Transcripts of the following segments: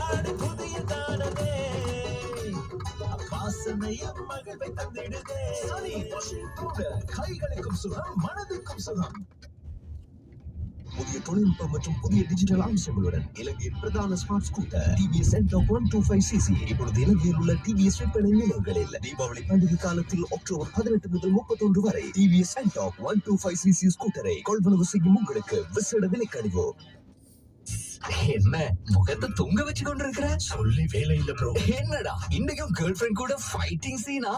ஆடு புதியதானதே வாசனையும் மகிழ்வை தந்திடுதே. சரி கைகளுக்கும் சுகம் மனதுக்கும் சுகம். புதிய தொழில்நுட்பம் மற்றும் புதிய டிஜிட்டல் அம்சங்களுடன் இலங்கையின் பிரதான smart scooter TVS CENTAC 125cc இப்பொழுது இலங்கையில் உள்ள டிவிஎஸ் விற்பனை நிலையங்களில் தீபாவளி பண்டிகை காலத்தில் அக்டோபர் 18 முதல் 31 வரை டிவிஎஸ் சென்டாக் 125cc ஸ்கூட்டரை கொள்வனவு செய்யும் உங்களுக்கு விசேட விலைக்கழிவு. என்ன முகத்தை தொங்க வச்சு கொண்டிருக்கிற? சொல்லி வேலை இல்ல ப்ரோ. என்னடா இன்னைக்கும் கேர்ள் ஃபிரெண்ட் கூட ஃபைட்டிங் சீனா?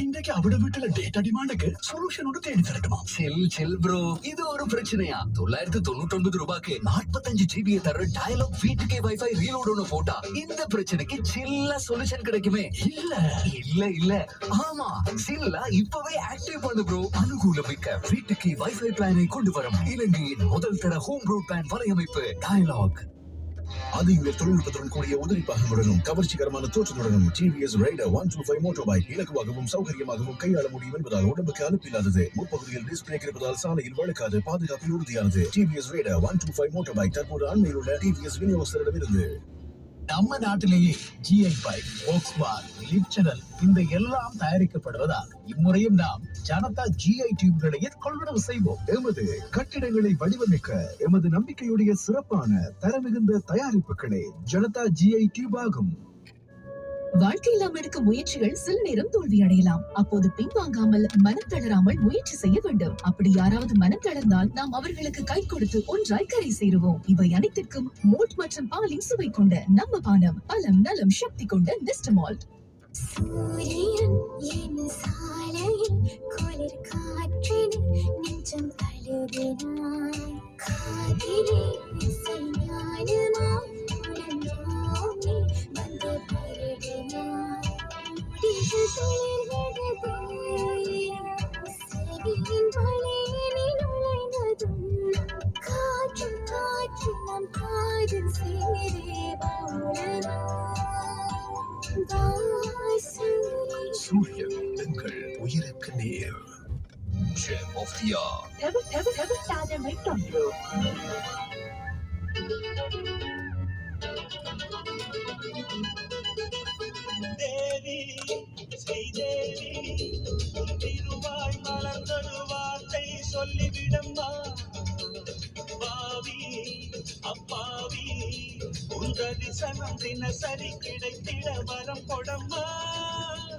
இன்றைக்கு அவட வீட்டுல டேட்டா டிமாண்டுக்கு சொல்யூஷன் ஒன்று தேடி தரட்டுமா? செல் ப்ரோ, இது ஒரு பிரச்சனையா? 999 ரூபாய்க்கு 45 GB தர டயலாக் வீட்டுக்கே வைஃபை ரீலோட் ஒன்று போட்டா இந்த பிரச்சனைக்கு சில்லா சொல்யூஷன் கிடைக்குமே. இல்ல ஆமா, சில்லா இப்பவே ஆக்டிவ் பண்ணு ப்ரோ. அனுகூலமிக்க வீட்டுக்கு வைஃபை பிளானை கொண்டு வரும் இலங்கையின் முதல் தர ஹோம் ப்ராட்பேண்ட் வலையமைப்பு டயலாக். அதிக தொழில்நுட்பத்துடன் கூடிய உதிரி பாகங்களுடனும் கவர்ச்சிகரமான தோற்றத்துடனும் டிவிஎஸ் ரைடர் 125 மோட்டார் பைக் இலகுவாகவும் சௌகரியமாகவும் கையாள முடியும் என்பதால் உடம்புக்கு அலுப்பில்லாதது. முற்பகுதியில் டிஸ்பிளே இருப்பதால் சாலையில் வழுக்காது, பாதுகாப்பில் உறுதியானது. டிவிஎஸ் ரைடர் 125 மோட்டார் பைக் தற்போது அண்மையில் உள்ள டிவிஎஸ் விநியோகஸ்தரிடமிருந்து. நம்ம நாட்டிலேயே ஜிஐ பைக், வோக்ஸ்வாகன், லிப்சனல் இந்த எல்லாம் தயாரிக்கப்படுவதால் இம்முறையும் நாம் ஜனதா ஜிஐ டியூப்களையே கொள்வனவு செய்வோம். எமது கட்டிடங்களை வடிவமைக்க எமது நம்பிக்கையுடைய சிறப்பான தரமிகுந்த தயாரிப்புகளே ஜனதா ஜிஐ டியூப் ஆகும். வாழ்க்கையில் நாம் எடுக்கும் முயற்சிகள் சில நேரம் தோல்வி அடையலாம். அப்போது பின்வாங்காமல் மனம் தளராமல் முயற்சி செய்ய வேண்டும். அப்படி யாராவது மனம் தளர்ந்தால் நாம் அவர்களுக்கு கை கொடுத்து ஒன்றாய் கரை சேருவோம். இவை அனைத்திற்கும் மோல்ட் மற்றும் பாலின் சுவை கொண்ட நம்ம பானம், பலம் நலம் சக்தி கொண்ட நெஸ்ட் மால்ட். சூரியன் என் சாலையில் குளிர் காற்றில் நெஞ்சம் தழுவினாய். காதிலே இசை ஞானமாய் உணர்ந்தோமே வந்து பருகினாய். திகழ் துளிர்விடுதே செவியின் வளையினில் நுழைந்ததும் காற்று நம் காதில் சேரே வாழலாம். சூரியன் எங்கள் உயிருக்கு நேர். Gem of the hour. தேவி ஸ்ரீதேவி திருவாய் மலர்ந்தொரு வார்த்தை சொல்லிவிடம்மா. பாவி அப்பாவி உன் தரிசனம் தினசரி கிடைத்திட வரம் கொடம்மா.